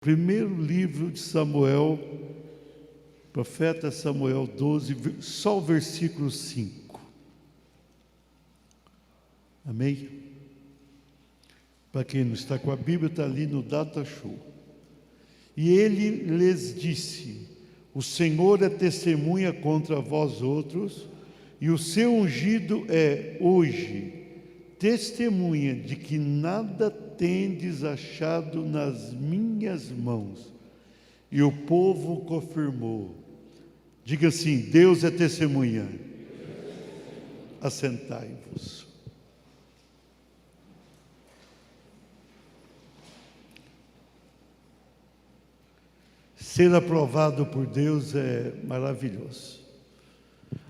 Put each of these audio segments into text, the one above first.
Primeiro livro de Samuel, profeta Samuel 12, só o versículo 5. Amém? Para quem não está com a Bíblia, está ali no Data Show. E ele lhes disse: o Senhor é testemunha contra vós outros, e o seu ungido é hoje testemunha de que nada tendes achado nas minhas mãos. E o povo confirmou. Diga assim: Deus é testemunha. Assentai-vos. Ser aprovado por Deus é maravilhoso.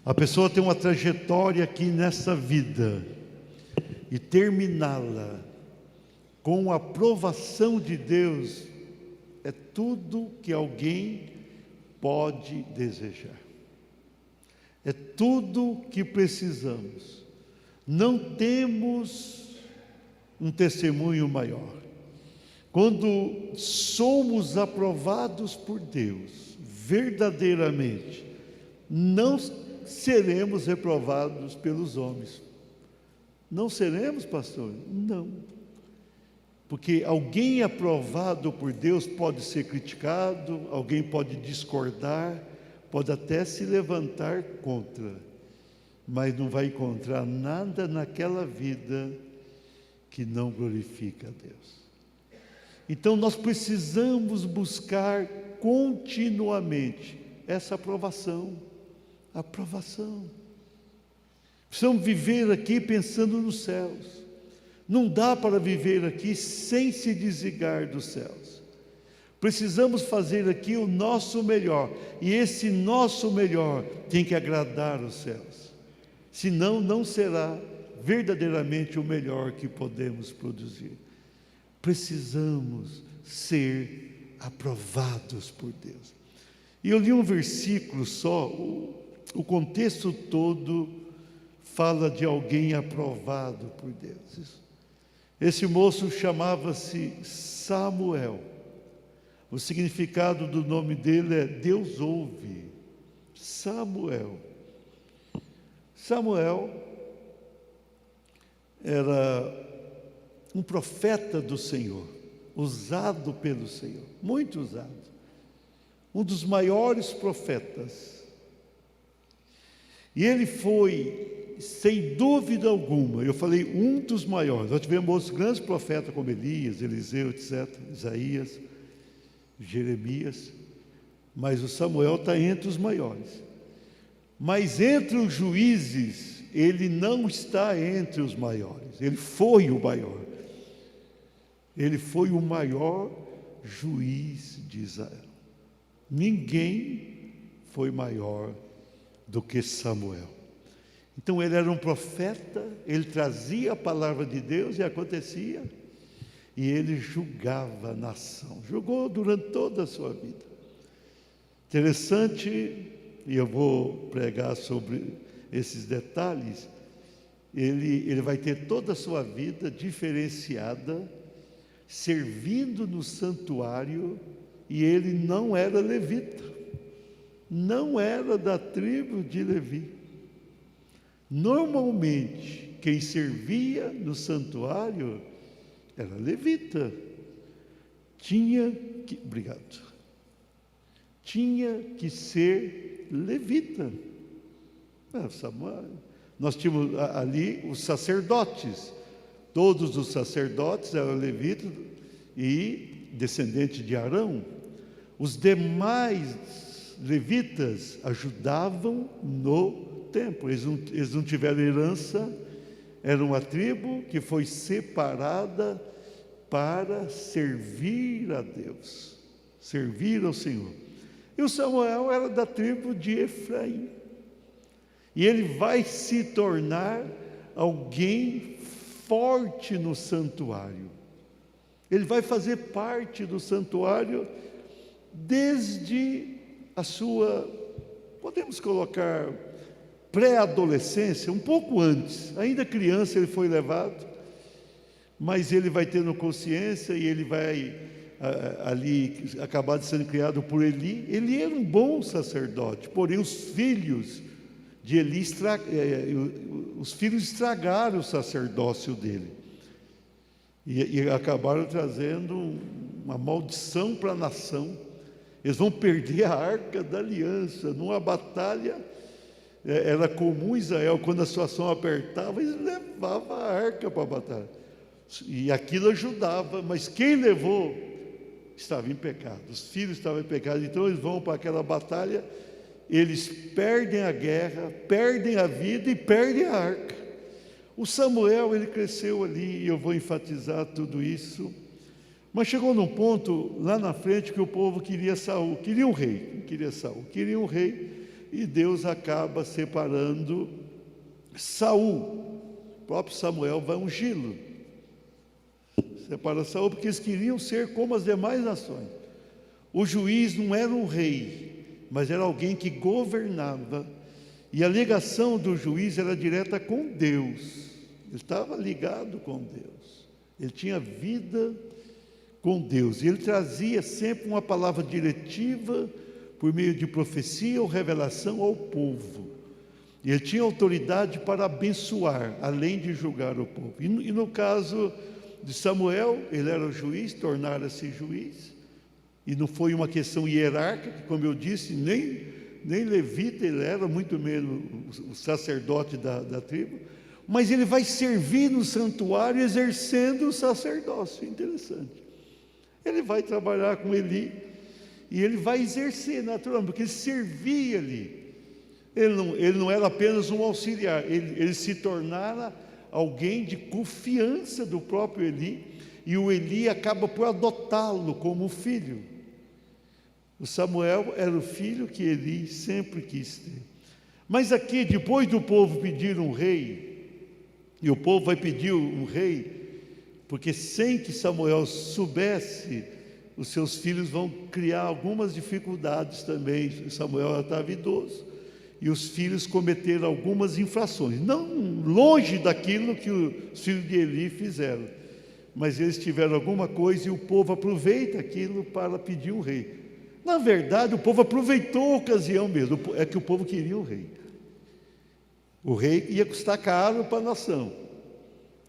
A pessoa tem uma trajetória aqui nessa vida e terminá-la com a aprovação de Deus é tudo que alguém pode desejar. É tudo que precisamos. Não temos um testemunho maior. Quando somos aprovados por Deus, verdadeiramente, não seremos reprovados pelos homens. Não seremos, pastor? Não. Porque alguém aprovado por Deus pode ser criticado, alguém pode discordar, pode até se levantar contra, mas não vai encontrar nada naquela vida que não glorifica a Deus. Então nós precisamos buscar continuamente essa aprovação. Precisamos viver aqui pensando nos céus. Não dá para viver aqui sem se desligar dos céus. Precisamos fazer aqui o nosso melhor. E esse nosso melhor tem que agradar os céus. Senão não será verdadeiramente o melhor que podemos produzir. Precisamos ser aprovados por Deus. E eu li um versículo só, o contexto todo fala de alguém aprovado por Deus. Esse moço chamava-se Samuel. O significado do nome dele é Deus ouve. Samuel. Samuel era um profeta do Senhor, usado pelo Senhor, muito usado. Um dos maiores profetas. E ele foi, sem dúvida alguma, eu falei um dos maiores. Nós tivemos outros grandes profetas como Elias, Eliseu, etc., Isaías, Jeremias, mas o Samuel está entre os maiores. Mas entre os juízes, ele não está entre os maiores. Ele foi o maior. Ele foi o maior juiz de Israel. Ninguém foi maior do que Samuel. Então ele era um profeta, ele trazia a palavra de Deus e acontecia. E ele julgava a nação, julgou durante toda a sua vida. Interessante, e eu vou pregar sobre esses detalhes, ele vai ter toda a sua vida diferenciada, servindo no santuário, e ele não era levita, não era da tribo de Levi. Normalmente, quem servia no santuário era levita. Tinha que ser levita. Nós tínhamos ali os sacerdotes. Todos os sacerdotes eram levitas e descendentes de Arão. Os demais levitas ajudavam no templo. Eles não tiveram herança. Era uma tribo que foi separada para servir a Deus, servir ao Senhor. E o Samuel era da tribo de Efraim. E ele vai se tornar alguém forte no santuário. Ele vai fazer parte do santuário desde a sua, podemos colocar, pré-adolescência, um pouco antes. Ainda criança ele foi levado, mas ele vai tendo consciência e ele vai ali acabado sendo criado por Eli. Ele era um bom sacerdote, porém os filhos de Eli estragaram o sacerdócio dele e acabaram trazendo uma maldição para a nação. Eles vão perder a Arca da Aliança. Numa batalha, era comum Israel, quando a situação apertava, eles levavam a arca para a batalha. E aquilo ajudava, mas quem levou estava em pecado. Os filhos estavam em pecado, então eles vão para aquela batalha, eles perdem a guerra, perdem a vida e perdem a arca. O Samuel, ele cresceu ali, e eu vou enfatizar tudo isso. Mas chegou num ponto lá na frente que o povo queria Saul, queria um rei, não queria Saul, queria um rei, e Deus acaba separando Saul. O próprio Samuel vai ungí-lo. Separa Saul porque eles queriam ser como as demais nações. O juiz não era um rei, mas era alguém que governava, e a ligação do juiz era direta com Deus. Ele estava ligado com Deus, ele tinha vida com Deus, e ele trazia sempre uma palavra diretiva por meio de profecia ou revelação ao povo. E ele tinha autoridade para abençoar, além de julgar o povo. E no caso de Samuel, ele era o juiz, tornara-se juiz, e não foi uma questão hierárquica, como eu disse, nem levita ele era, muito menos o sacerdote da tribo, mas ele vai servir no santuário exercendo o sacerdócio. Interessante. Ele vai trabalhar com Eli e ele vai exercer naturalmente, porque ele servia ali. Ele não era apenas um auxiliar, ele se tornara alguém de confiança do próprio Eli, e o Eli acaba por adotá-lo como filho. O Samuel era o filho que Eli sempre quis ter. Mas aqui, depois do povo pedir um rei, e o povo vai pedir um rei, porque sem que Samuel soubesse, os seus filhos vão criar algumas dificuldades também. Samuel já estava idoso, e os filhos cometeram algumas infrações, não longe daquilo que os filhos de Eli fizeram, mas eles tiveram alguma coisa, e o povo aproveita aquilo para pedir um rei. Na verdade, o povo aproveitou a ocasião mesmo, é que o povo queria um rei. O rei ia custar caro para a nação.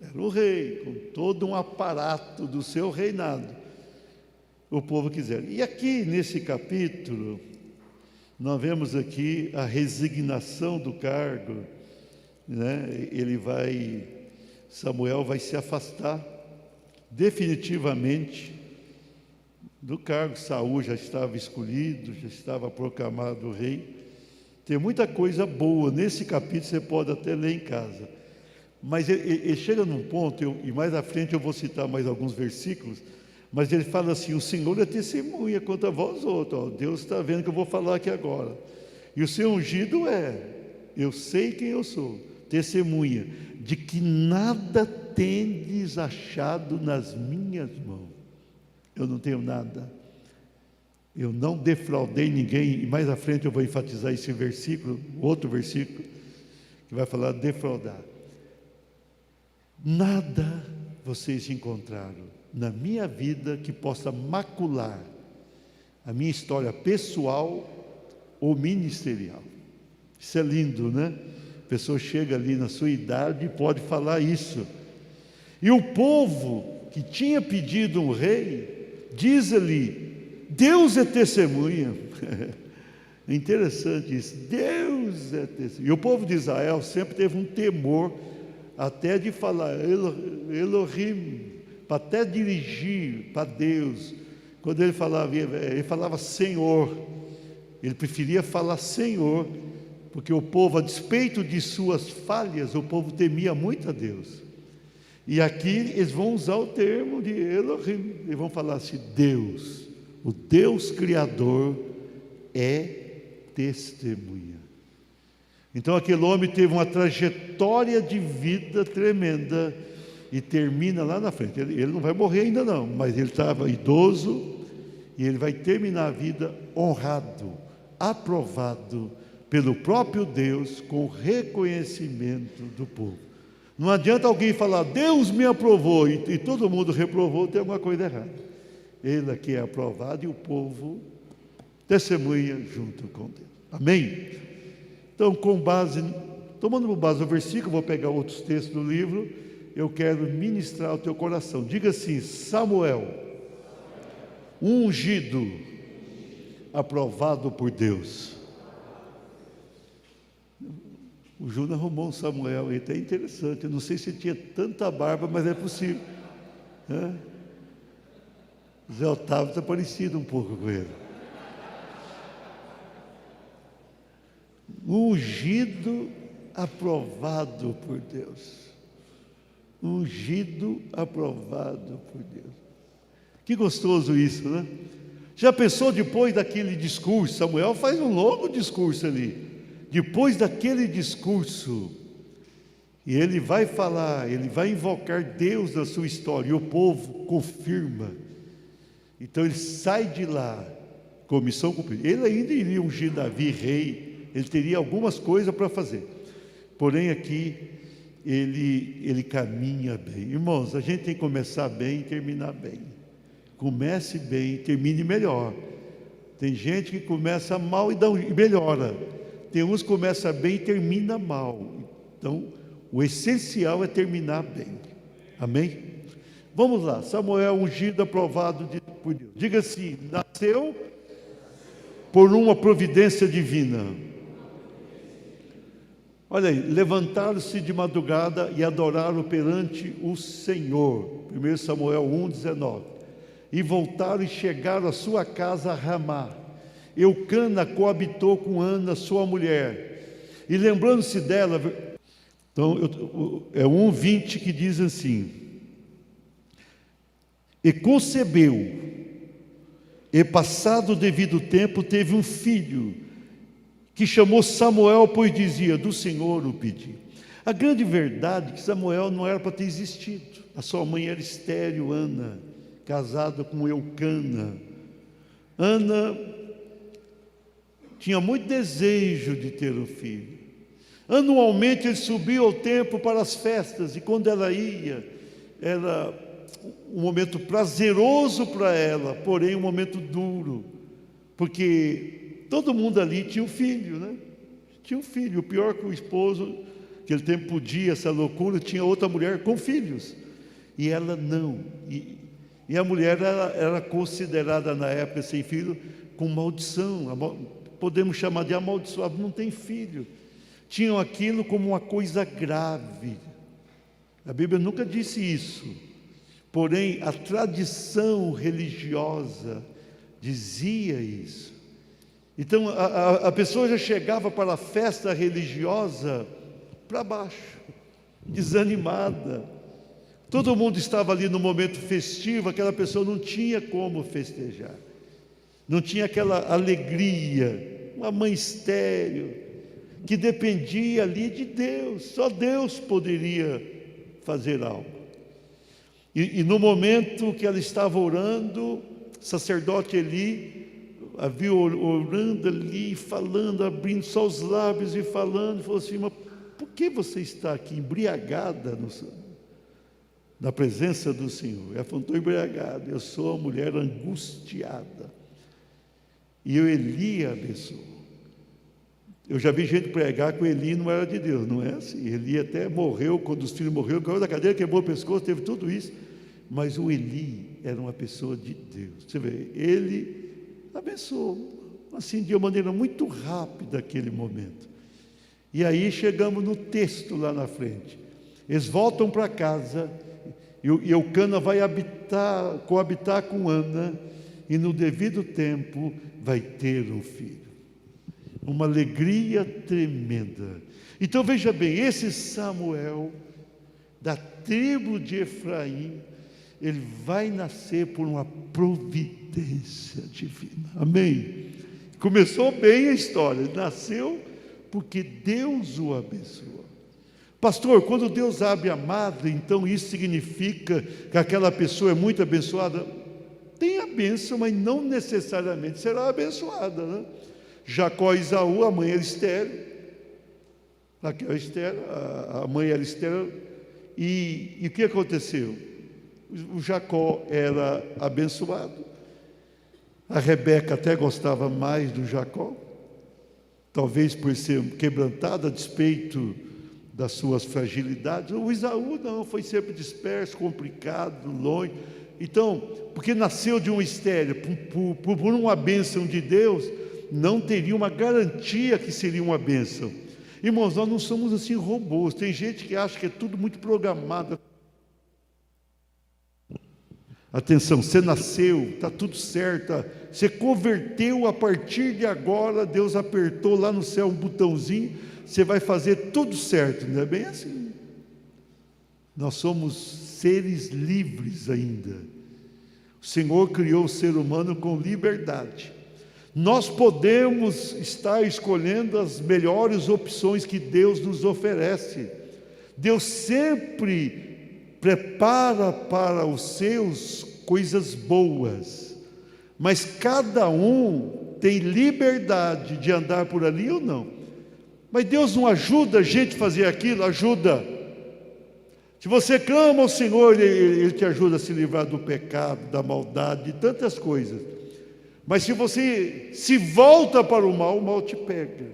Era o rei, com todo um aparato do seu reinado. O povo quiser. E aqui nesse capítulo, nós vemos aqui a resignação do cargo, né? Samuel vai se afastar definitivamente do cargo. Saul já estava escolhido, já estava proclamado rei. Tem muita coisa boa nesse capítulo, você pode até ler em casa. Mas ele chega num ponto, e mais à frente eu vou citar mais alguns versículos, mas ele fala assim: o Senhor é testemunha contra vós outros. Ó, Deus está vendo que eu vou falar aqui agora. E o seu ungido eu sei quem eu sou, testemunha de que nada tendes achado nas minhas mãos. Eu não tenho nada, eu não defraudei ninguém. E mais à frente eu vou enfatizar esse versículo, outro versículo, que vai falar defraudar. Nada vocês encontraram na minha vida que possa macular a minha história pessoal ou ministerial. Isso é lindo, né? A pessoa chega ali na sua idade e pode falar isso. E o povo que tinha pedido um rei, diz ali: Deus é testemunha. É interessante isso, Deus é testemunha. E o povo de Israel sempre teve um temor, até de falar Elohim, para até dirigir para Deus. Quando ele falava Senhor, ele preferia falar Senhor, porque o povo, a despeito de suas falhas, o povo temia muito a Deus. E aqui eles vão usar o termo de Elohim, eles vão falar assim: Deus, o Deus Criador é testemunha. Então aquele homem teve uma trajetória de vida tremenda, e termina lá na frente. Ele não vai morrer ainda não, mas ele estava idoso, e ele vai terminar a vida honrado, aprovado pelo próprio Deus, com reconhecimento do povo. Não adianta alguém falar Deus me aprovou e todo mundo reprovou, tem alguma coisa errada. ele aqui é aprovado e o povo testemunha junto com Deus. Amém? Então, tomando por base o versículo, vou pegar outros textos do livro, eu quero ministrar ao teu coração. Diga assim: Samuel, ungido, aprovado por Deus. O Júnior arrumou um Samuel aí, até interessante. Eu não sei se tinha tanta barba, mas é possível. Zé Otávio está parecido um pouco com ele. Ungido, aprovado por Deus. Ungido, aprovado por Deus. Que gostoso isso, né? Já pensou depois daquele discurso? Samuel faz um longo discurso ali. Depois daquele discurso, e ele vai falar, ele vai invocar Deus na sua história, e o povo confirma. Então ele sai de lá, com missão cumprida. Ele ainda iria ungir Davi rei, ele teria algumas coisas para fazer. Porém aqui, ele caminha bem. Irmãos, a gente tem que começar bem e terminar bem. Comece bem, termine melhor. Tem gente que começa mal e melhora. Tem uns que começam bem e termina mal. Então, o essencial é terminar bem. Amém? Vamos lá. Samuel, ungido, aprovado por Deus. Diga assim: nasceu por uma providência divina. Olha aí, levantaram-se de madrugada e adoraram perante o Senhor. 1 Samuel 1,19. E voltaram e chegaram à sua casa a Ramá. Eucana coabitou com Ana, sua mulher, e lembrando-se dela, então é 1:20 que diz assim: e concebeu, e passado o devido tempo teve um filho, que chamou Samuel, pois dizia: do Senhor o pedi. A grande verdade é que Samuel não era para ter existido. A sua mãe era estéril, Ana, casada com Eucana. Ana tinha muito desejo de ter um filho. Anualmente ele subia ao templo para as festas, e quando ela ia, era um momento prazeroso para ela, porém um momento duro, porque todo mundo ali tinha um filho, né? Tinha um filho. O pior que o esposo, naquele tempo podia, essa loucura, tinha outra mulher com filhos, e ela não. E a mulher era considerada na época sem filho com maldição. Podemos chamar de amaldiçoado, não tem filho. Tinham aquilo como uma coisa grave. A Bíblia nunca disse isso, porém a tradição religiosa dizia isso. Então a pessoa já chegava para a festa religiosa para baixo, desanimada. Todo mundo estava ali no momento festivo, aquela pessoa não tinha como festejar. Não tinha aquela alegria, uma mãe estéril, que dependia ali de Deus, só Deus poderia fazer algo. E no momento que ela estava orando, o sacerdote Eli a viu orando ali, falando, abrindo só os lábios e falando, falou assim: mas por que você está aqui embriagada na presença do Senhor? Ela falou: estou embriagada, eu sou uma mulher angustiada. E o Eli abençoou. Eu já vi gente pregar que o Eli não era de Deus, não é assim. Eli até morreu, quando os filhos morreram, caiu da cadeira, quebrou o pescoço, teve tudo isso. Mas o Eli era uma pessoa de Deus. Você vê, ele abençoou, assim, de uma maneira muito rápida aquele momento. E aí chegamos no texto lá na frente. Eles voltam para casa, e Eucana vai coabitar com Ana, e no devido tempo vai ter um filho. Uma alegria tremenda. Então veja bem, esse Samuel, da tribo de Efraim, ele vai nascer por uma providência divina. Amém? Começou bem a história, ele nasceu porque Deus o abençoou. Pastor, quando Deus abre a madre, então isso significa que aquela pessoa é muito abençoada? Tem a bênção, mas não necessariamente será abençoada, né? Jacó e Esaú, a mãe era estéril, Raquel era estéril, a mãe era estéril, e o que aconteceu? O Jacó era abençoado, A Rebeca até gostava mais do Jacó, talvez por ser quebrantada a despeito das suas fragilidades. O Esaú não, foi sempre disperso, complicado, longe. Então, porque nasceu de uma estéril, por uma bênção de Deus, não teria uma garantia que seria uma bênção. Irmãos, nós não somos assim robôs. Tem gente que acha que é tudo muito programado. Atenção, você nasceu, está tudo certo, você converteu, a partir de agora, Deus apertou lá no céu um botãozinho, você vai fazer tudo certo. Não é bem assim. Nós somos seres livres ainda. O Senhor criou o ser humano com liberdade. Nós podemos estar escolhendo as melhores opções que Deus nos oferece. Deus sempre prepara para os seus coisas boas, mas cada um tem liberdade de andar por ali ou não. Mas Deus não ajuda a gente a fazer aquilo? Ajuda. Se você clama ao Senhor, Ele te ajuda a se livrar do pecado, da maldade, de tantas coisas. Mas se você se volta para o mal te pega.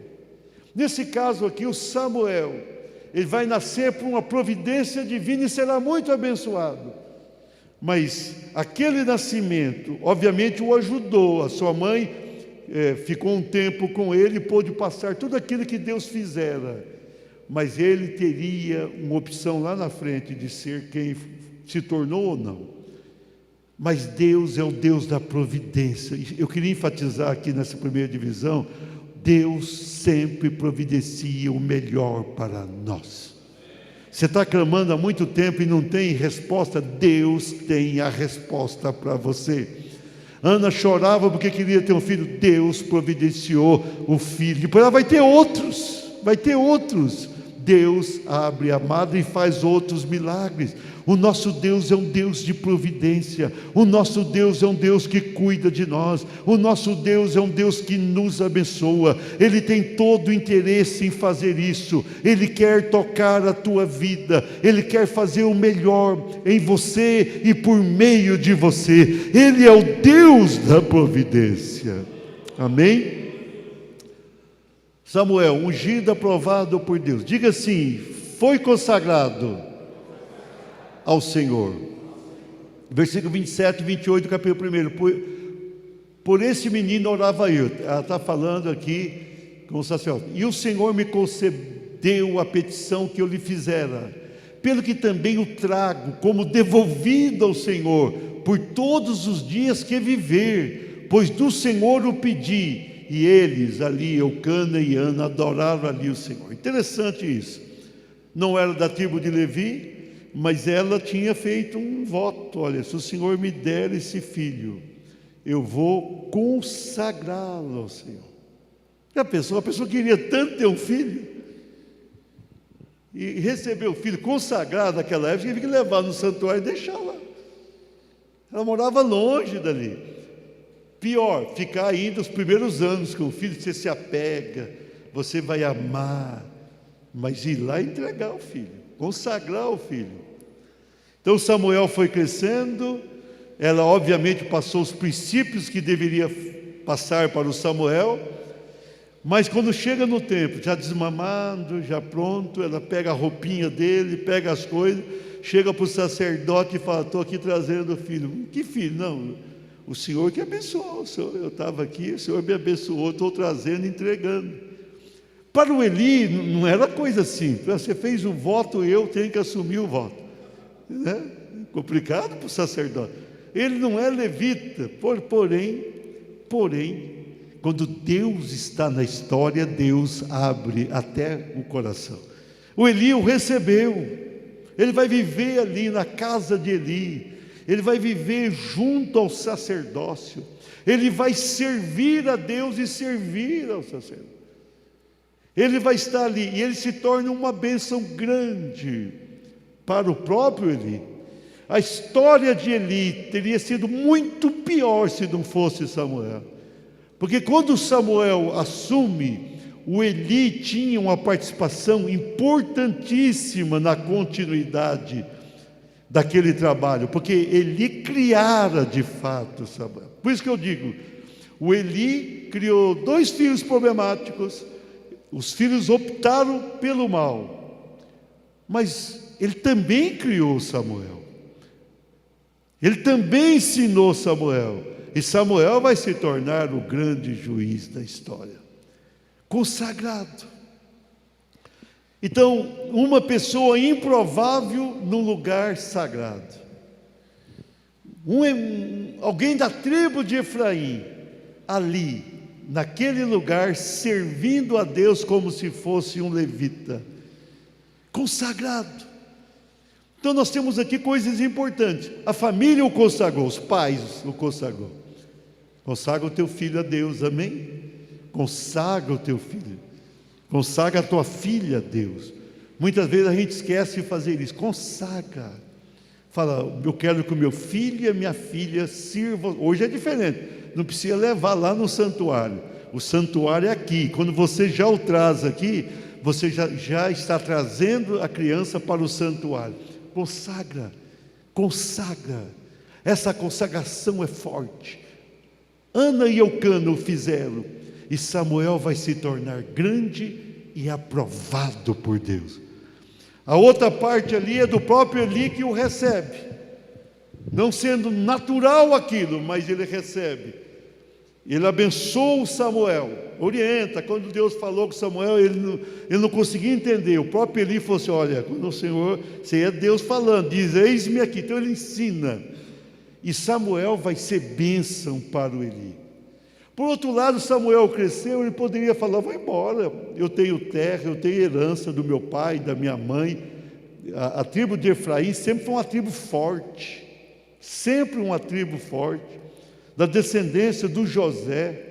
Nesse caso aqui, o Samuel, ele vai nascer por uma providência divina e será muito abençoado. Mas aquele nascimento, obviamente, o ajudou. A sua mãe ficou um tempo com ele e pôde passar tudo aquilo que Deus fizera. Mas ele teria uma opção lá na frente de ser quem se tornou ou não. Mas Deus é o Deus da providência. Eu queria enfatizar aqui nessa primeira divisão: Deus sempre providencia o melhor para nós. Você está clamando há muito tempo e não tem resposta? Deus tem a resposta para você. Ana chorava porque queria ter um filho. Deus providenciou o filho. Depois ela vai ter outros. Deus abre a madre e faz outros milagres. O nosso Deus é um Deus de providência. O nosso Deus é um Deus que cuida de nós. O nosso Deus é um Deus que nos abençoa. Ele tem todo o interesse em fazer isso. Ele quer tocar a tua vida. Ele quer fazer o melhor em você e por meio de você. Ele é o Deus da providência. Amém? Samuel, ungido, aprovado por Deus. Diga assim: foi consagrado ao Senhor. Versículo 27 e 28 do capítulo 1. Por esse menino orava eu. Ela está falando aqui com o sacerdote. E o Senhor me concedeu a petição que eu lhe fizera, pelo que também o trago como devolvido ao Senhor, por todos os dias que viver, pois do Senhor o pedi. E eles ali, Eucana e Ana, adoraram ali o Senhor. Interessante isso. Não era da tribo de Levi, mas ela tinha feito um voto: olha, se o Senhor me der esse filho, eu vou consagrá-lo ao Senhor. Já pensou? A pessoa queria tanto ter um filho, e receber o filho consagrado naquela época, tinha que levar no santuário e deixar lá. Ela morava longe dali. Pior, ficar ainda os primeiros anos com o filho, você se apega, você vai amar, mas ir lá entregar o filho, consagrar o filho. Então Samuel foi crescendo, ela obviamente passou os princípios que deveria passar para o Samuel, mas quando chega no tempo, já desmamado, já pronto, ela pega a roupinha dele, pega as coisas, chega para o sacerdote e fala: estou aqui trazendo o filho. Que filho? Não, o Senhor que abençoou. Eu estava aqui, o Senhor me abençoou, estou trazendo, entregando. Para o Eli não era coisa simples. Você fez o voto, eu tenho que assumir o voto, né? Complicado para o sacerdote. Ele não é levita, porém, quando Deus está na história, Deus abre até o coração. O Eli o recebeu. Ele vai viver ali na casa de Eli. Ele vai viver junto ao sacerdócio. Ele vai servir a Deus e servir ao sacerdote. Ele vai estar ali e ele se torna uma bênção grande para o próprio Eli. A história de Eli teria sido muito pior se não fosse Samuel. Porque quando Samuel assume, o Eli tinha uma participação importantíssima na continuidade daquele trabalho, porque Eli criara de fato Samuel. Por isso que eu digo, O Eli criou 2 filhos problemáticos, os filhos optaram pelo mal, mas ele também criou Samuel, ele também ensinou Samuel, e Samuel vai se tornar o grande juiz da história, consagrado. Então, uma pessoa improvável num lugar sagrado, alguém da tribo de Efraim, ali, naquele lugar, servindo a Deus como se fosse um levita, consagrado. Então nós temos aqui coisas importantes. A família o consagrou, os pais o consagrou. Consagra o teu filho a Deus, amém? Consagra o teu filho, consagra a tua filha a Deus. Muitas vezes a gente esquece de fazer isso. Consagra, fala, eu quero que o meu filho e a minha filha sirvam. Hoje é diferente, não precisa levar lá no santuário, o santuário é aqui. Quando você já o traz aqui, você já está trazendo a criança para o santuário. Consagra, consagra. Essa consagração é forte. Ana e Eucana o fizeram, e Samuel vai se tornar grande e aprovado por Deus. A outra parte ali é do próprio Eli que o recebe, não sendo natural aquilo, mas ele recebe. Ele abençoa o Samuel, orienta. Quando Deus falou com Samuel, ele não conseguia entender. O próprio Eli falou assim, olha, quando o Senhor, se é Deus falando, diz, eis-me aqui. Então ele ensina, e Samuel vai ser bênção para o Eli. Por outro lado, Samuel cresceu, ele poderia falar, vou embora, eu tenho terra, eu tenho herança do meu pai, da minha mãe. A tribo de Efraim sempre foi uma tribo forte, sempre uma tribo forte, da descendência do José,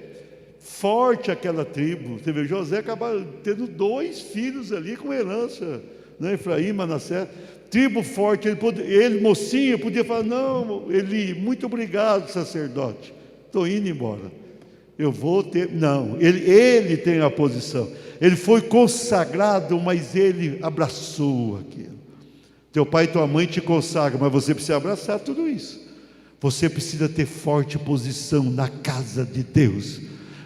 forte aquela tribo. Você vê, José acaba tendo 2 filhos ali com herança, né? Efraim, Manassés, tribo forte. Ele mocinho, podia falar, não, Eli, muito obrigado, sacerdote, estou indo embora, eu vou ter... Não, ele tem a posição, ele foi consagrado, mas ele abraçou aquilo. Teu pai e tua mãe te consagram, mas você precisa abraçar tudo isso. Você precisa ter forte posição na casa de Deus.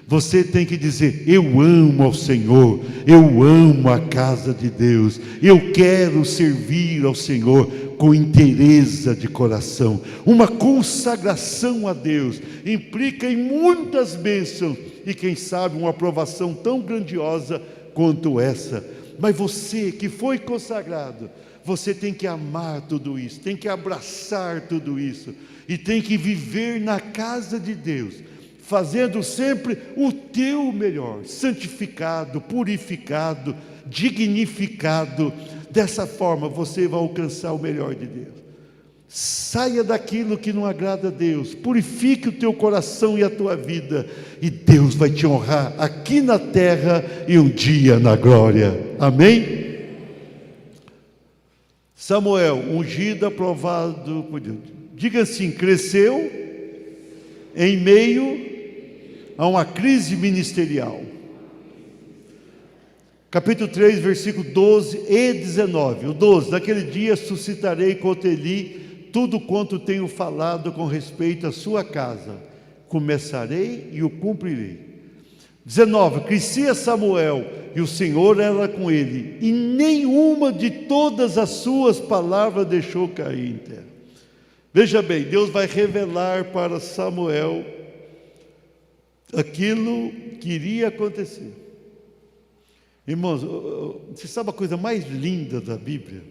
Você tem que dizer, eu amo ao Senhor, eu amo a casa de Deus, eu quero servir ao Senhor com inteireza de coração. Uma consagração a Deus implica em muitas bênçãos, e quem sabe uma aprovação tão grandiosa quanto essa. Mas você que foi consagrado, você tem que amar tudo isso, tem que abraçar tudo isso, e tem que viver na casa de Deus, fazendo sempre o teu melhor, santificado, purificado, dignificado. Dessa forma você vai alcançar o melhor de Deus. Saia daquilo que não agrada a Deus, purifique o teu coração e a tua vida, e Deus vai te honrar aqui na terra e um dia na glória. Amém? Samuel, ungido, aprovado por Deus. Diga assim, cresceu em meio a uma crise ministerial. Capítulo 3, versículo 12 e 19. O 12, naquele dia suscitarei contra Eli tudo quanto tenho falado com respeito à sua casa. Começarei e o cumprirei. 19, crescia Samuel e o Senhor era com ele, e nenhuma de todas as suas palavras deixou cair em terra. Veja bem, Deus vai revelar para Samuel aquilo que iria acontecer. Irmãos, você sabe a coisa mais linda da Bíblia?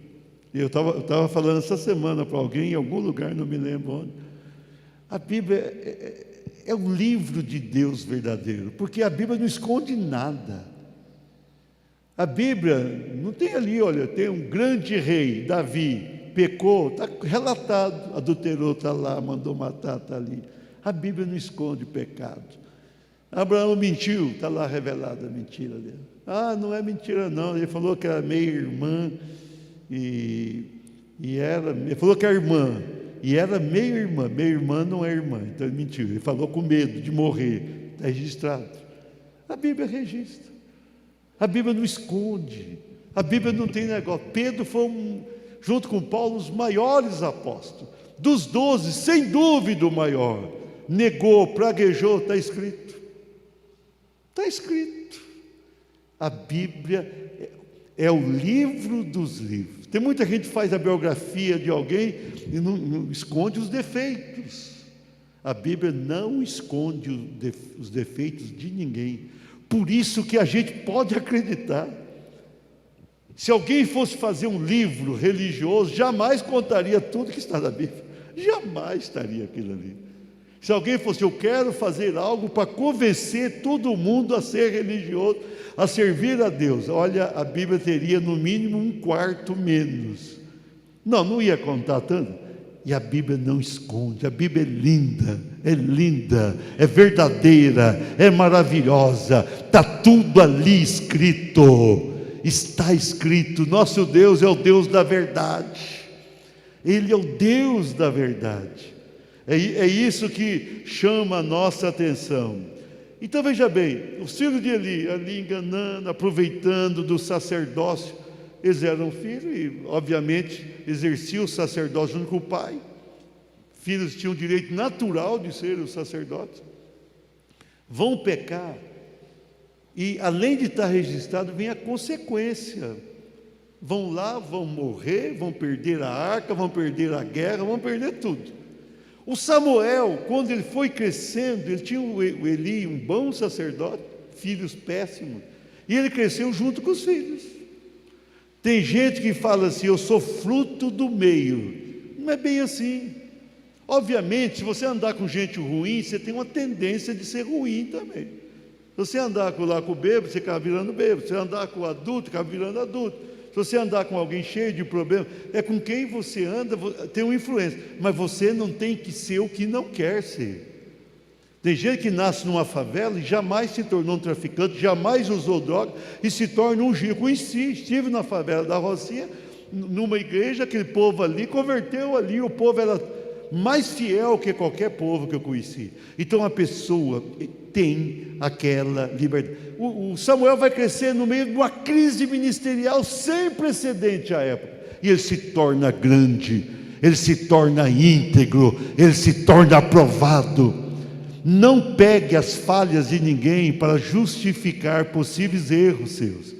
Eu estava falando essa semana para alguém em algum lugar, não me lembro onde. A Bíblia é um livro de Deus verdadeiro, porque a Bíblia não esconde nada. A Bíblia não tem ali, olha, tem um grande rei, Davi, pecou, está relatado, adulterou, está lá, mandou matar, está ali. A Bíblia não esconde pecado. Abraão mentiu, está lá revelada a mentira dele. Ah, não é mentira não, ele falou que era meia-irmã, ele falou que era irmã, e era meia-irmã não é irmã, então ele mentiu, ele falou com medo de morrer, está registrado. A Bíblia registra, a Bíblia não esconde, a Bíblia não tem negócio. Pedro foi, junto com Paulo, os maiores apóstolos, dos 12, sem dúvida o maior, negou, praguejou, está escrito. Está escrito. A Bíblia é o livro dos livros. Tem muita gente que faz a biografia de alguém e não esconde os defeitos. A Bíblia não esconde os defeitos de ninguém. Por isso que a gente pode acreditar. Se alguém fosse fazer um livro religioso, jamais contaria tudo que está na Bíblia. Jamais estaria aquilo ali. Se alguém fosse, eu quero fazer algo para convencer todo mundo a ser religioso, a servir a Deus, olha, a Bíblia teria no mínimo um quarto menos. Não ia contar tanto. E a Bíblia não esconde, a Bíblia é linda, é verdadeira, é maravilhosa, está tudo ali escrito. Está escrito, nosso Deus é o Deus da verdade. Ele é o Deus da verdade. É isso que chama a nossa atenção. Então veja bem, os filhos de Eli, ali enganando, aproveitando do sacerdócio, eles eram filhos e obviamente exerciam o sacerdócio junto com o pai. Filhos tinham o direito natural de ser os sacerdotes. Vão pecar e além de estar registrado, vem a consequência. Vão lá, vão morrer, vão perder a arca, vão perder a guerra, vão perder tudo. O Samuel, quando ele foi crescendo, ele tinha o Eli, um bom sacerdote, filhos péssimos, e ele cresceu junto com os filhos. Tem gente que fala assim, eu sou fruto do meio. Não é bem assim. Obviamente, se você andar com gente ruim, você tem uma tendência de ser ruim também. Se você andar lá com o bêbado, você acaba virando bêbado. Se você andar com o adulto, acaba virando adulto. Se você andar com alguém cheio de problemas, é com quem você anda, tem uma influência. Mas você não tem que ser o que não quer ser. Tem gente que nasce numa favela e jamais se tornou um traficante, jamais usou droga e se torna um giro. Conheci, estive na favela da Rocinha, numa igreja, aquele povo ali, converteu ali, o povo era mais fiel que qualquer povo que eu conheci. Então a pessoa tem aquela liberdade. O Samuel vai crescer no meio de uma crise ministerial sem precedente à época, e ele se torna grande, ele se torna íntegro, ele se torna aprovado. Não pegue as falhas de ninguém para justificar possíveis erros seus.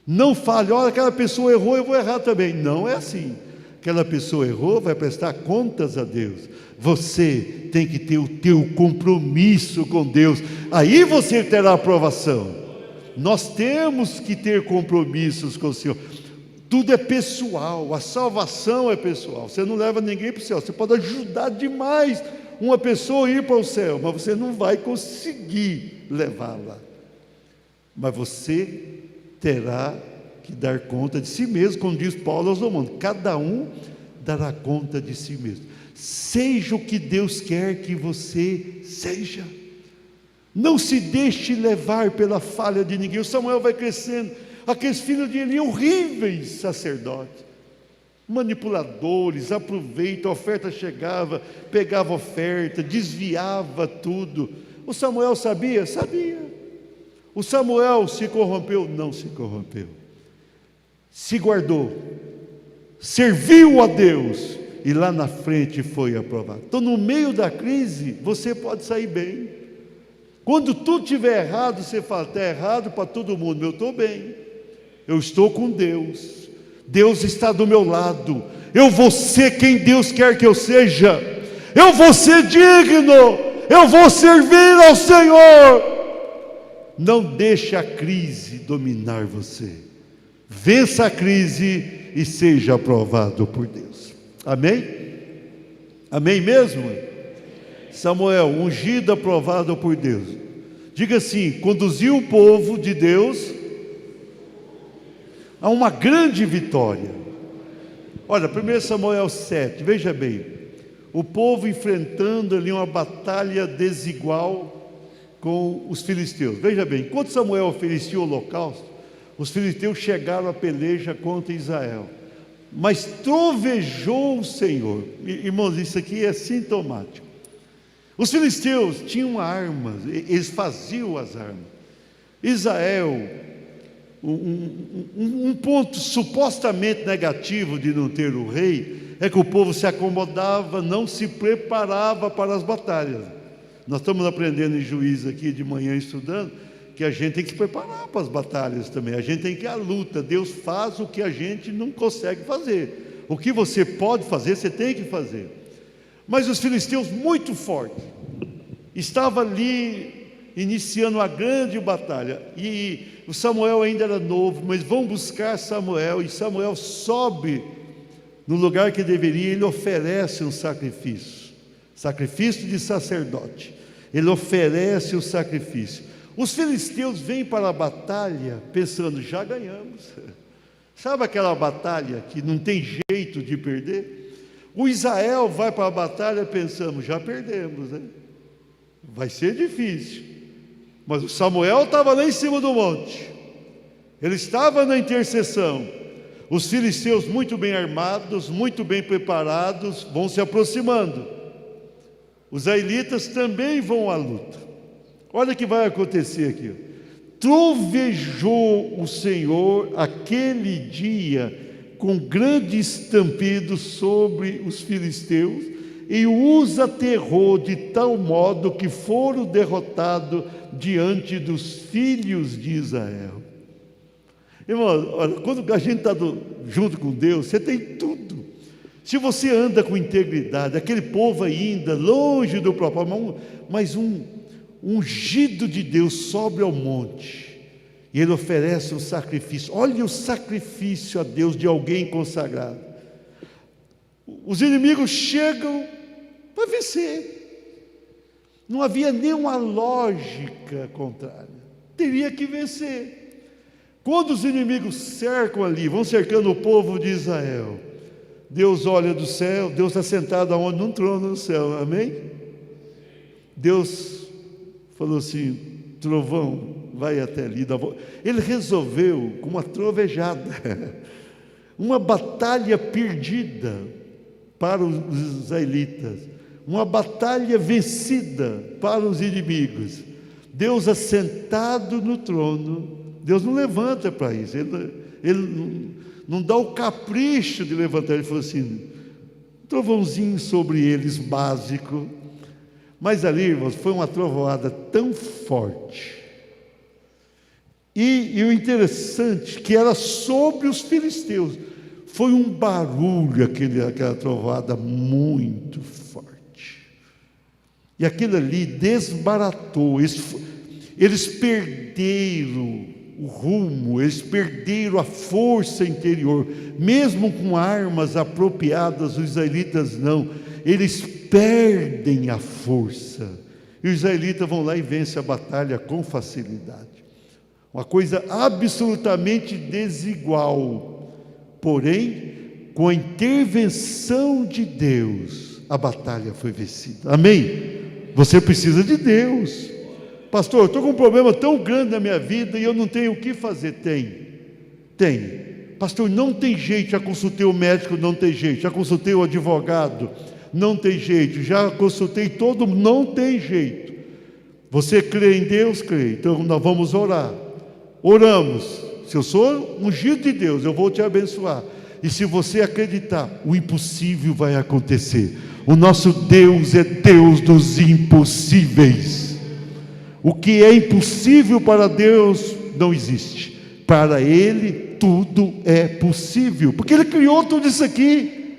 Não fale, olha, aquela pessoa errou, eu vou errar também. Não é assim. Aquela pessoa errou, vai prestar contas a Deus. Você tem que ter o teu compromisso com Deus. Aí você terá aprovação. Nós temos que ter compromissos com o Senhor. Tudo é pessoal, a salvação é pessoal. Você não leva ninguém para o céu. Você pode ajudar demais uma pessoa a ir para o céu, mas você não vai conseguir levá-la. Mas você terá que dar conta de si mesmo, como diz Paulo aos Romanos, cada um dará conta de si mesmo. Seja o que Deus quer que você seja. Não se deixe levar pela falha de ninguém. O Samuel vai crescendo, aqueles filhos de Eli, horríveis sacerdotes, manipuladores, aproveitam, a oferta chegava, pegava oferta, desviava tudo. O Samuel sabia? Sabia. O Samuel se corrompeu? Não se corrompeu. Se guardou, serviu a Deus e lá na frente foi aprovado. Então, no meio da crise, você pode sair bem. Quando tudo estiver errado, você fala, está errado para todo mundo, eu estou bem, eu estou com Deus, Deus está do meu lado, eu vou ser quem Deus quer que eu seja, eu vou ser digno, eu vou servir ao Senhor. Não deixe a crise dominar você. Vença a crise e seja aprovado por Deus. Amém? Amém mesmo? Samuel, ungido, aprovado por Deus. Diga assim, conduziu o povo de Deus a uma grande vitória. Olha, 1 Samuel 7, veja bem, o povo enfrentando ali uma batalha desigual com os filisteus. Veja bem, enquanto Samuel oferecia o holocausto, os filisteus chegaram à peleja contra Israel, mas trovejou o Senhor. Irmãos, isso aqui é sintomático. Os filisteus tinham armas, eles faziam as armas. Israel, um ponto supostamente negativo de não ter o rei, é que o povo se acomodava, não se preparava para as batalhas. Nós estamos aprendendo em Juízes aqui de manhã, estudando, que a gente tem que se preparar para as batalhas também. A gente tem que ir à luta. Deus faz o que a gente não consegue fazer. O que você pode fazer, você tem que fazer. Mas os filisteus, muito fortes, estavam ali iniciando uma grande batalha. E o Samuel ainda era novo, mas vão buscar Samuel. E Samuel sobe no lugar que deveria. Ele oferece um sacrifício. Sacrifício de sacerdote. Ele oferece o sacrifício. Os filisteus vêm para a batalha pensando, já ganhamos. Sabe aquela batalha que não tem jeito de perder? O Israel vai para a batalha pensando, já perdemos, né? Vai ser difícil. Mas o Samuel estava lá em cima do monte. Ele estava na intercessão. Os filisteus muito bem armados, muito bem preparados, vão se aproximando. Os israelitas também vão à luta. Olha o que vai acontecer aqui. Trovejou o Senhor aquele dia com grande estampido sobre os filisteus e os aterrou de tal modo que foram derrotados diante dos filhos de Israel. Irmão, olha, quando a gente está junto com Deus, você tem tudo. Se você anda com integridade, aquele povo ainda longe do propósito, mas um ungido de Deus sobe ao monte e ele oferece um sacrifício. Olha o sacrifício a Deus de alguém consagrado. Os inimigos chegam para vencer. Não havia nenhuma lógica contrária. Teria que vencer. Quando os inimigos cercam ali, vão cercando o povo de Israel, Deus olha do céu. Deus está sentado aonde? Num trono no céu, amém? Deus falou assim, trovão, vai até ali. Ele resolveu com uma trovejada, uma batalha perdida para os israelitas, uma batalha vencida para os inimigos. Deus assentado no trono. Deus não levanta para isso, ele não dá o capricho de levantar. Ele falou assim, trovãozinho sobre eles, básico. Mas ali, irmãos, foi uma trovoada tão forte. E o interessante que era sobre os filisteus. Foi um barulho aquela trovoada muito forte. E aquilo ali desbaratou. Eles perderam o rumo, eles perderam a força interior. Mesmo com armas apropriadas, os israelitas não. Eles perdem a força. E os israelitas vão lá e vencem a batalha com facilidade. Uma coisa absolutamente desigual. Porém, com a intervenção de Deus, a batalha foi vencida. Amém? Você precisa de Deus. Pastor, eu estou com um problema tão grande na minha vida e eu não tenho o que fazer. Tem. Pastor, não tem jeito. Já consultei o médico, não tem jeito. Já consultei o advogado, não tem jeito. Já consultei todo mundo, não tem jeito. Você crê em Deus? Crê. Então nós vamos orar. Oramos. Se eu sou ungido de Deus, eu vou te abençoar. E se você acreditar, o impossível vai acontecer. O nosso Deus é Deus dos impossíveis. O que é impossível para Deus não existe. Para Ele tudo é possível, porque Ele criou tudo isso aqui.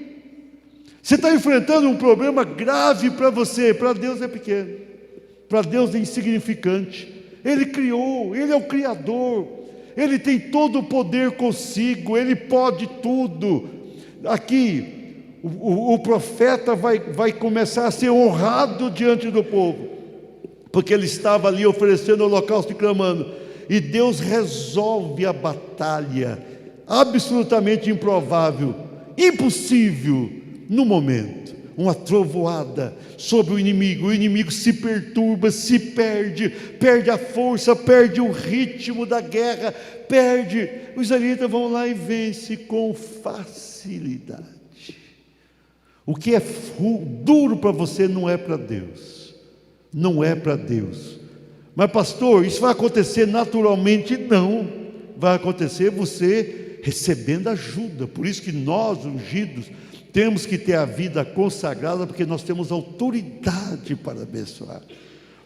Você está enfrentando um problema grave para você, para Deus é pequeno, para Deus é insignificante. Ele criou, Ele é o Criador, Ele tem todo o poder consigo, Ele pode tudo. Aqui, o profeta vai começar a ser honrado diante do povo, porque ele estava ali oferecendo holocausto e clamando, e Deus resolve a batalha, absolutamente improvável, impossível, no momento. Uma trovoada sobre o inimigo se perturba, se perde a força, perde o ritmo da guerra, os israelitas vão lá e vencem com facilidade. O que é duro para você não é para Deus, não é para Deus. Mas pastor, isso vai acontecer naturalmente? Não, vai acontecer você recebendo ajuda. Por isso que nós, ungidos, temos que ter a vida consagrada, porque nós temos autoridade para abençoar.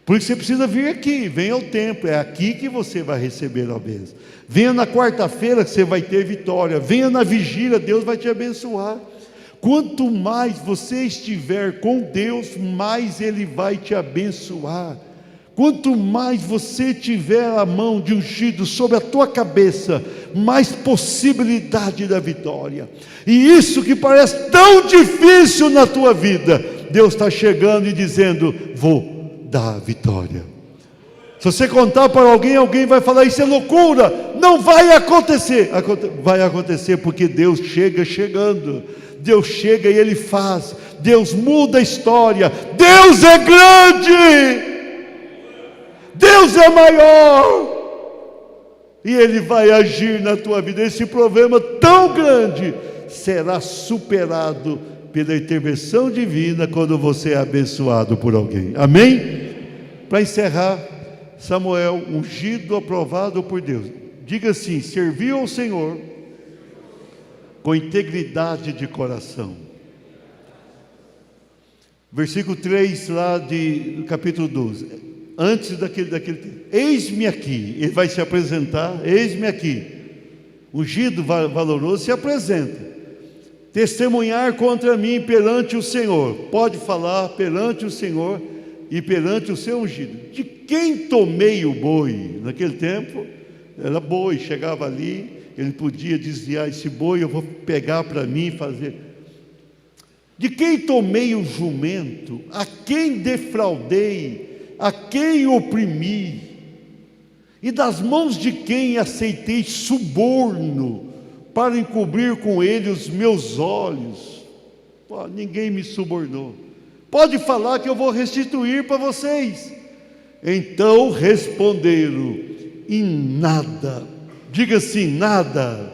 Por isso você precisa vir aqui, venha ao templo, é aqui que você vai receber a bênção. Venha na quarta-feira que você vai ter vitória, venha na vigília, Deus vai te abençoar. Quanto mais você estiver com Deus, mais Ele vai te abençoar. Quanto mais você tiver a mão de ungido sobre a tua cabeça, mais possibilidade da vitória. E isso que parece tão difícil na tua vida, Deus está chegando e dizendo: vou dar a vitória. Se você contar para alguém, alguém vai falar: isso é loucura. Não vai acontecer. Vai acontecer porque Deus chega chegando. Deus chega e Ele faz. Deus muda a história. Deus é grande. Deus é maior, e Ele vai agir na tua vida. Esse problema tão grande será superado pela intervenção divina quando você é abençoado por alguém. Amém? Para encerrar, Samuel, ungido, aprovado por Deus. Diga assim: serviu ao Senhor com integridade de coração. Versículo 3 lá do capítulo 12. Antes daquele eis-me aqui, ele vai se apresentar, eis-me aqui, ungido, valoroso, se apresenta, testemunhar contra mim perante o Senhor, pode falar perante o Senhor e perante o seu ungido. De quem tomei o boi? Naquele tempo, era boi, chegava ali, ele podia desviar esse boi, eu vou pegar para mim e fazer. De quem tomei o jumento? A quem defraudei? A quem oprimi? E das mãos de quem aceitei suborno para encobrir com ele os meus olhos? Pô, ninguém me subornou. Pode falar que eu vou restituir para vocês. Então responderam: em nada, diga assim, nada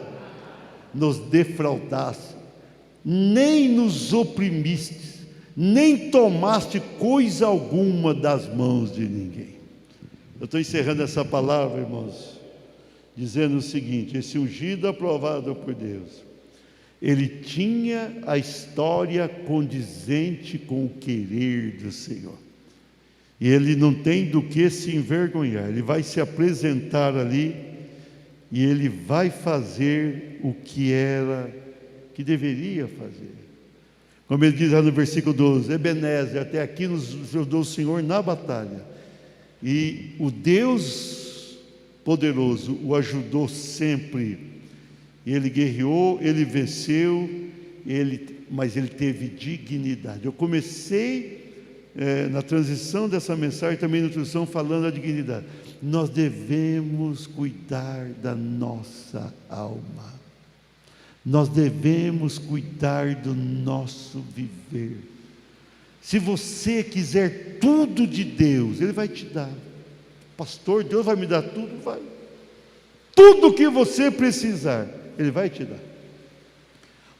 nos defraudaste, nem nos oprimiste, nem tomaste coisa alguma das mãos de ninguém. Eu estou encerrando essa palavra, irmãos, dizendo o seguinte: esse ungido aprovado por Deus, ele tinha a história condizente com o querer do Senhor, e ele não tem do que se envergonhar. Ele vai se apresentar ali e ele vai fazer o que deveria fazer. Como ele diz lá no versículo 12: Ebenezer, até aqui nos ajudou o Senhor na batalha. E o Deus poderoso o ajudou sempre. Ele guerreou, ele venceu, mas ele teve dignidade. Eu comecei na transição dessa mensagem, também na introdução, falando da dignidade. Nós devemos cuidar da nossa alma. Nós devemos cuidar do nosso viver. Se você quiser tudo de Deus, Ele vai te dar. Pastor, Deus vai me dar tudo? Vai. Tudo que você precisar, Ele vai te dar.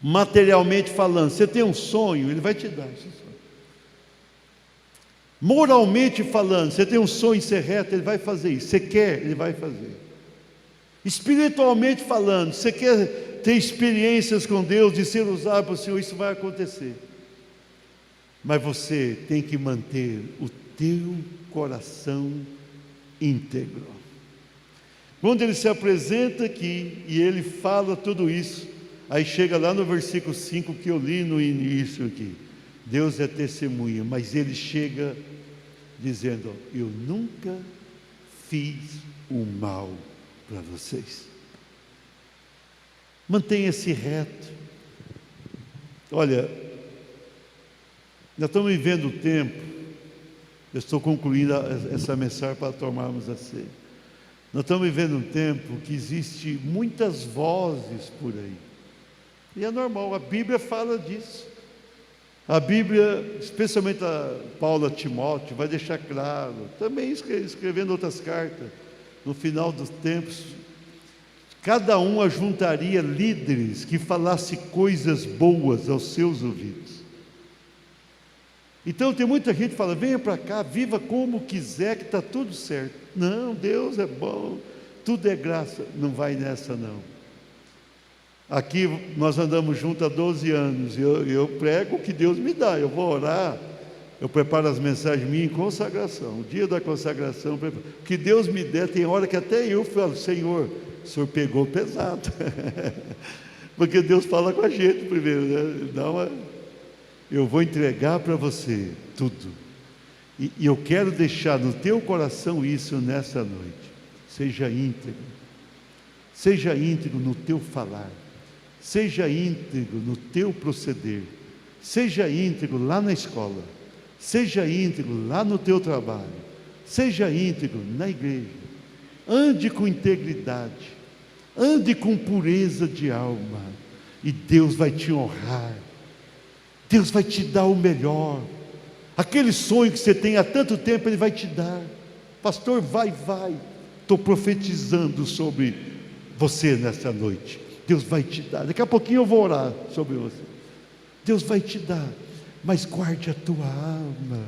Materialmente falando, você tem um sonho, Ele vai te dar esse sonho. Moralmente falando, você tem um sonho em ser reto, Ele vai fazer isso. Você quer, Ele vai fazer. Espiritualmente falando, você quer ter experiências com Deus, de ser usado pelo Senhor, isso vai acontecer. Mas você tem que manter o teu coração íntegro. Quando ele se apresenta aqui e ele fala tudo isso, aí chega lá no versículo 5 que eu li no início aqui. Deus é testemunha, mas ele chega dizendo: eu nunca fiz o mal para vocês. Mantenha-se reto. Olha, nós estamos vivendo o tempo, eu estou concluindo essa mensagem para tomarmos a ceia. Nós estamos vivendo um tempo que existe muitas vozes por aí. E é normal, a Bíblia fala disso. A Bíblia, especialmente a Paulo a Timóteo, vai deixar claro, também escrevendo outras cartas, no final dos tempos, cada um ajuntaria líderes que falassem coisas boas aos seus ouvidos. Então tem muita gente que fala: venha para cá, viva como quiser, que está tudo certo. Não, Deus é bom, tudo é graça. Não vai nessa não. Aqui nós andamos juntos há 12 anos, eu prego o que Deus me dá, eu vou orar Eu preparo as mensagens minhas em consagração. O dia da consagração, o que Deus me der, tem hora que até eu falo: Senhor, o Senhor pegou pesado. Porque Deus fala com a gente primeiro, né? Eu vou entregar para você tudo. E eu quero deixar no teu coração isso nessa noite. Seja íntegro. Seja íntegro no teu falar. Seja íntegro no teu proceder. Seja íntegro lá na escola. Seja íntegro lá no teu trabalho. Seja íntegro na igreja. Ande com integridade. Ande com pureza de alma. E Deus vai te honrar. Deus vai te dar o melhor. Aquele sonho que você tem há tanto tempo, Ele vai te dar. Pastor, vai. Estou profetizando sobre você nessa noite. Deus vai te dar. Daqui a pouquinho eu vou orar sobre você. Deus vai te dar. Mas guarde a tua alma.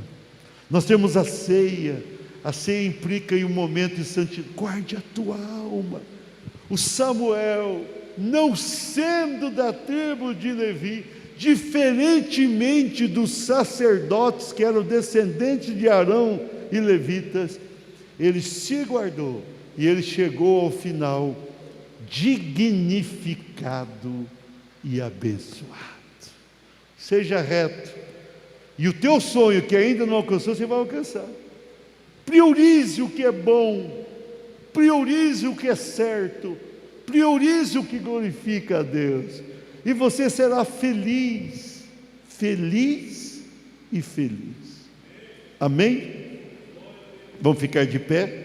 Nós temos a ceia. A ceia implica em um momento de santidade. Guarde a tua alma. O Samuel, não sendo da tribo de Levi, diferentemente dos sacerdotes que eram descendentes de Arão e levitas, ele se guardou e ele chegou ao final dignificado e abençoado. Seja reto, e o teu sonho que ainda não alcançou, você vai alcançar. Priorize o que é bom, priorize o que é certo, priorize o que glorifica a Deus, e você será feliz e feliz. Amém? Vamos ficar de pé?